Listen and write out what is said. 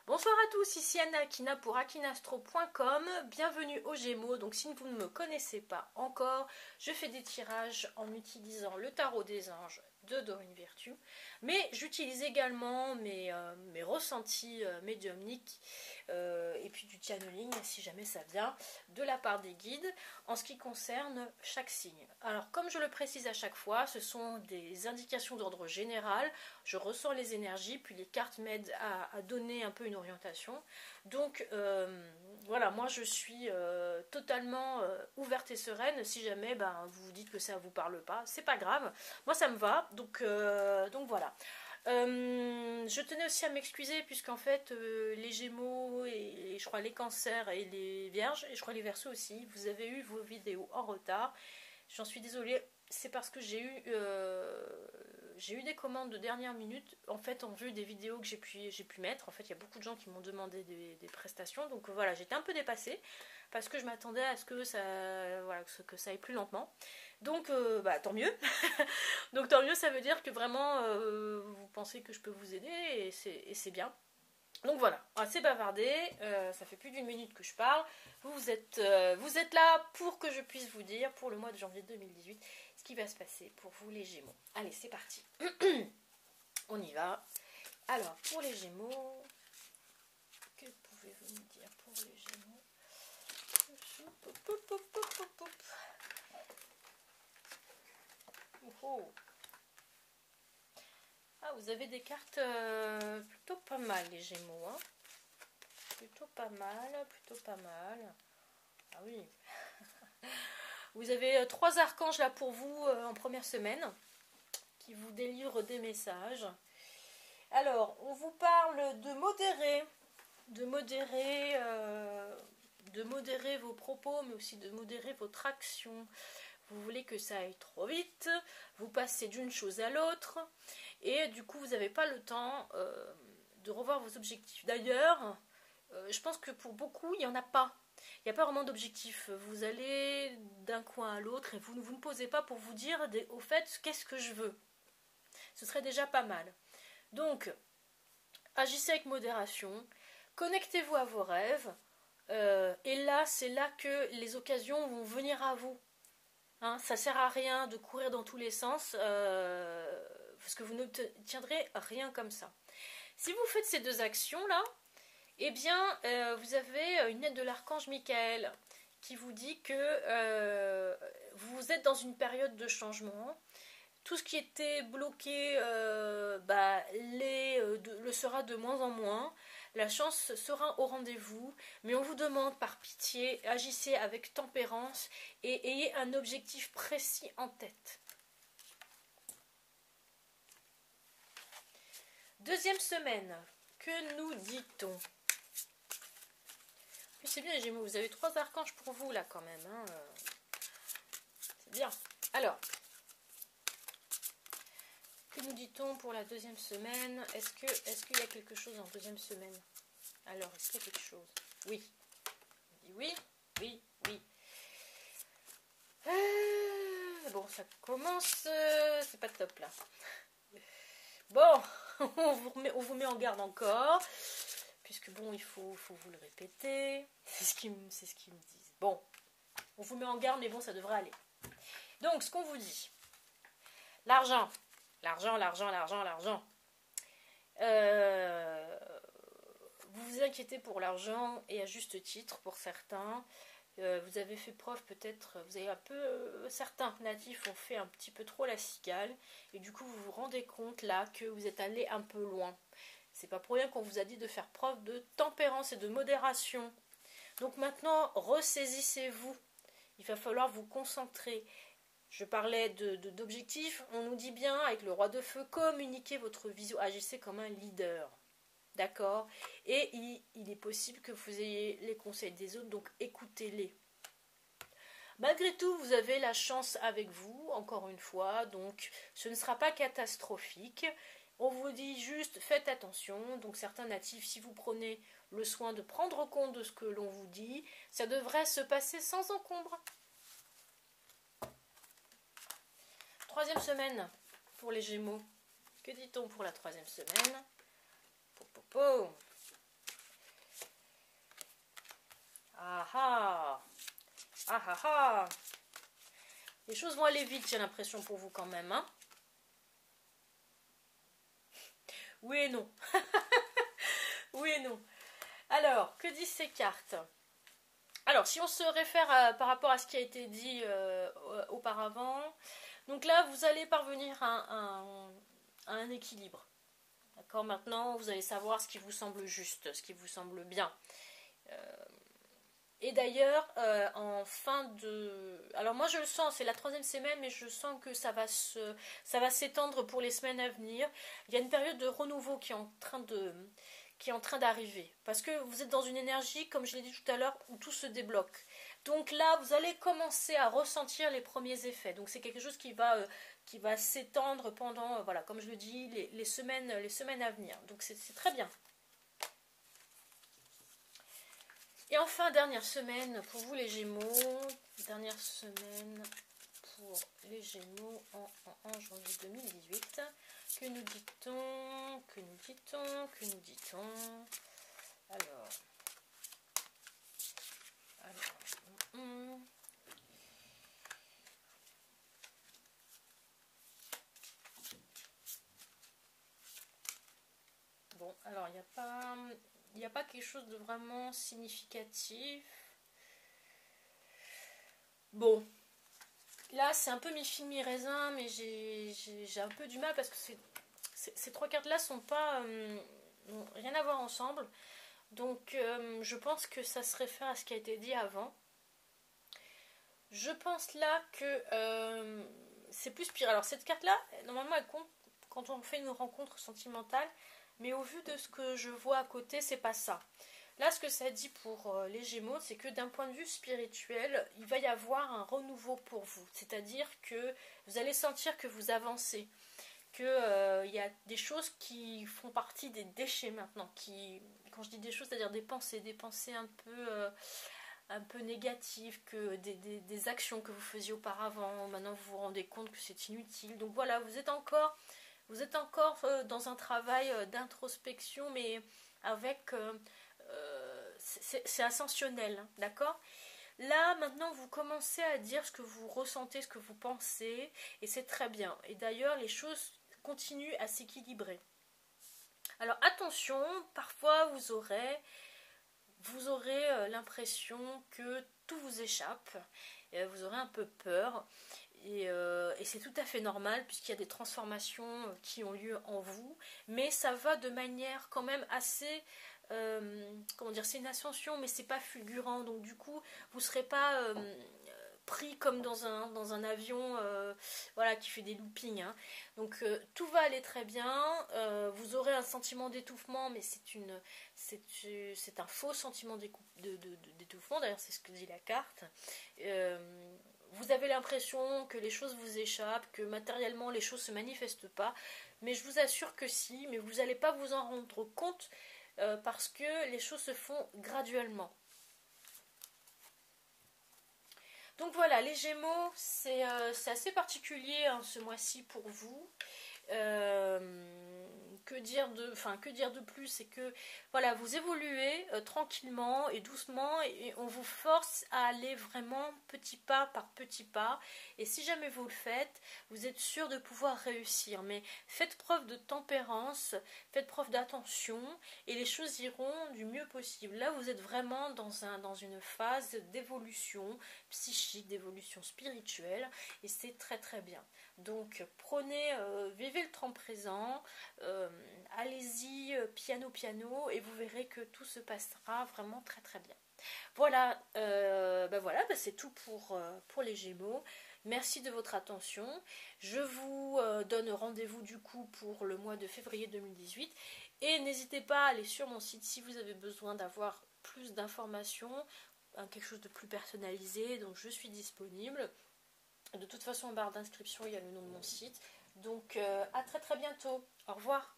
Bonsoir à tous, ici Anna Akina pour akinastro.com. Bienvenue aux Gémeaux. Donc si vous ne me connaissez pas encore, je fais des tirages en utilisant le tarot des anges de Dorine Virtue. Mais j'utilise également mes ressentis médiumniques et puis du channeling si jamais ça vient de la part des guides en ce qui concerne chaque signe. Alors comme je le précise à chaque fois, ce sont des indications d'ordre général. Je ressens les énergies, puis les cartes m'aident à donner un peu une orientation. Donc voilà, moi je suis totalement ouverte et sereine. Si jamais vous vous dites que ça ne vous parle pas, c'est pas grave, moi ça me va. Donc voilà. Je tenais aussi à m'excuser puisqu'en fait les Gémeaux et je crois les Cancers et les Vierges et je crois les Verseaux aussi, vous avez eu vos vidéos en retard. J'en suis désolée, c'est parce que j'ai eu des commandes de dernière minute en fait en vue des vidéos que j'ai pu mettre. En fait il y a beaucoup de gens qui m'ont demandé des prestations, donc voilà, j'étais un peu dépassée parce que je m'attendais à ce que ça aille plus lentement. Donc tant mieux. Donc tant mieux, ça veut dire que vraiment vous pensez que je peux vous aider et c'est bien. Donc voilà, assez bavardé, ça fait plus d'une minute que je parle. Vous êtes là pour que je puisse vous dire pour le mois de janvier 2018 ce qui va se passer pour vous les Gémeaux. Allez, c'est parti. On y va. Alors, pour les Gémeaux, que pouvez-vous me dire pour les Gémeaux? Oh. Ah, vous avez des cartes plutôt pas mal, les Gémeaux. Hein, plutôt pas mal, plutôt pas mal. Ah oui. Vous avez 3 archanges là pour vous en première semaine qui vous délivrent des messages. Alors, on vous parle de modérer vos propos, mais aussi de modérer votre action. Vous voulez que ça aille trop vite, vous passez d'une chose à l'autre, et du coup vous n'avez pas le temps de revoir vos objectifs. D'ailleurs, je pense que pour beaucoup, il n'y en a pas. Il n'y a pas vraiment d'objectif. Vous allez d'un coin à l'autre et vous ne posez pas pour vous dire au fait qu'est-ce que je veux. Ce serait déjà pas mal. Donc, agissez avec modération, connectez-vous à vos rêves, et là, c'est là que les occasions vont venir à vous. Hein, ça sert à rien de courir dans tous les sens parce que vous n'obtiendrez rien comme ça. Si vous faites ces 2 actions-là, eh bien, vous avez une aide de l'archange Michael qui vous dit que vous êtes dans une période de changement. Tout ce qui était bloqué le sera de moins en moins. La chance sera au rendez-vous, mais on vous demande par pitié, agissez avec tempérance et ayez un objectif précis en tête. Deuxième semaine, que nous dit-on? Puis c'est bien les Gémeaux, vous avez 3 archanges pour vous là quand même. Hein. C'est bien. Alors, que nous dit-on pour la deuxième semaine? Est-ce qu'il y a quelque chose en deuxième semaine? Alors, est-ce qu'il y a quelque chose? Oui. On dit oui, oui, oui. Bon, ça commence... c'est pas top, là. Bon, on vous met en garde encore. Puisque, bon, il faut vous le répéter. C'est ce qu'ils me disent. Bon, on vous met en garde, mais bon, ça devrait aller. Donc, ce qu'on vous dit. L'argent. L'argent. Vous vous inquiétez pour l'argent et à juste titre pour certains. Vous avez fait preuve peut-être, vous avez certains natifs ont fait un petit peu trop la cigale et du coup vous vous rendez compte là que vous êtes allé un peu loin. C'est pas pour rien qu'on vous a dit de faire preuve de tempérance et de modération. Donc maintenant, ressaisissez-vous. Il va falloir vous concentrer. Je parlais d'objectifs, on nous dit bien avec le roi de feu, communiquez votre vision, agissez comme un leader. D'accord? Et il est possible que vous ayez les conseils des autres, donc écoutez-les. Malgré tout, vous avez la chance avec vous, encore une fois, donc ce ne sera pas catastrophique. On vous dit juste, faites attention. Donc certains natifs, si vous prenez le soin de prendre compte de ce que l'on vous dit, ça devrait se passer sans encombre. Troisième semaine pour les Gémeaux. Que dit-on pour la troisième semaine? choses vont aller vite, j'ai l'impression pour vous quand même. Hein. Oui et non. Oui et non. Alors, que disent ces cartes? Alors, si on se réfère par rapport à ce qui a été dit auparavant, donc là, vous allez parvenir à un équilibre. D'accord? Maintenant, vous allez savoir ce qui vous semble juste, ce qui vous semble bien. Et d'ailleurs, en fin de... Alors moi, je le sens, c'est la 3e semaine, mais je sens que ça va s'étendre pour les semaines à venir. Il y a une période de renouveau qui est en train d'arriver. Parce que vous êtes dans une énergie, comme je l'ai dit tout à l'heure, où tout se débloque. Donc là, vous allez commencer à ressentir les premiers effets. Donc c'est quelque chose qui va s'étendre pendant, voilà, comme je le dis, les semaines à venir. Donc c'est très bien. Et enfin, dernière semaine pour vous les Gémeaux. Dernière semaine pour les Gémeaux en janvier 2018. Que nous dit-on? Que nous dit-on? Que nous dit-on? Alors. Bon, alors il n'y a pas quelque chose de vraiment significatif. Bon, là c'est un peu mi-figue mi-raisin, mais j'ai un peu du mal parce que ces 3 cartes-là n'ont rien à voir ensemble. Donc je pense que ça se réfère à ce qui a été dit avant. Je pense là que c'est plus pire. Alors cette carte-là, normalement elle compte quand on fait une rencontre sentimentale, mais au vu de ce que je vois à côté, c'est pas ça. Là, ce que ça dit pour les Gémeaux, c'est que d'un point de vue spirituel, il va y avoir un renouveau pour vous. C'est-à-dire que vous allez sentir que vous avancez, qu'il y a des choses qui font partie des déchets maintenant. Quand je dis des choses, c'est-à-dire des pensées un peu négatives, que des actions que vous faisiez auparavant. Maintenant, vous vous rendez compte que c'est inutile. Donc voilà, vous êtes encore dans un travail d'introspection, mais avec... c'est ascensionnel, hein, d'accord? Là, maintenant, vous commencez à dire ce que vous ressentez, ce que vous pensez, et c'est très bien. Et d'ailleurs, les choses continuent à s'équilibrer. Alors, attention, parfois, vous aurez l'impression que tout vous échappe, et vous aurez un peu peur, et c'est tout à fait normal, puisqu'il y a des transformations qui ont lieu en vous, mais ça va de manière quand même assez... comment dire, c'est une ascension, mais c'est pas fulgurant, donc du coup vous serez pas pris comme dans un avion voilà, qui fait des loopings, hein. Donc tout va aller très bien, vous aurez un sentiment d'étouffement, mais c'est un faux sentiment d'étouffement, d'ailleurs c'est ce que dit la carte. Vous avez l'impression que les choses vous échappent, que matériellement les choses se manifestent pas, mais je vous assure que si, mais vous n'allez pas vous en rendre compte parce que les choses se font graduellement. Donc voilà, les Gémeaux, c'est assez particulier hein, ce mois-ci pour vous. Que dire de plus, c'est que voilà, vous évoluez tranquillement et doucement, et on vous force à aller vraiment petit pas par petit pas, et si jamais vous le faites, vous êtes sûr de pouvoir réussir, mais faites preuve de tempérance, faites preuve d'attention, et les choses iront du mieux possible. Là, vous êtes vraiment dans une phase d'évolution psychique, d'évolution spirituelle, et c'est très très bien. Donc vivez le temps présent, allez-y piano et vous verrez que tout se passera vraiment très très bien. Voilà, c'est tout pour les Gémeaux. Merci de votre attention. Je vous donne rendez-vous du coup pour le mois de février 2018. Et n'hésitez pas à aller sur mon site si vous avez besoin d'avoir plus d'informations, quelque chose de plus personnalisé. Donc je suis disponible. De toute façon, en barre d'inscription, il y a le nom de mon site. Donc à très très bientôt. Au revoir.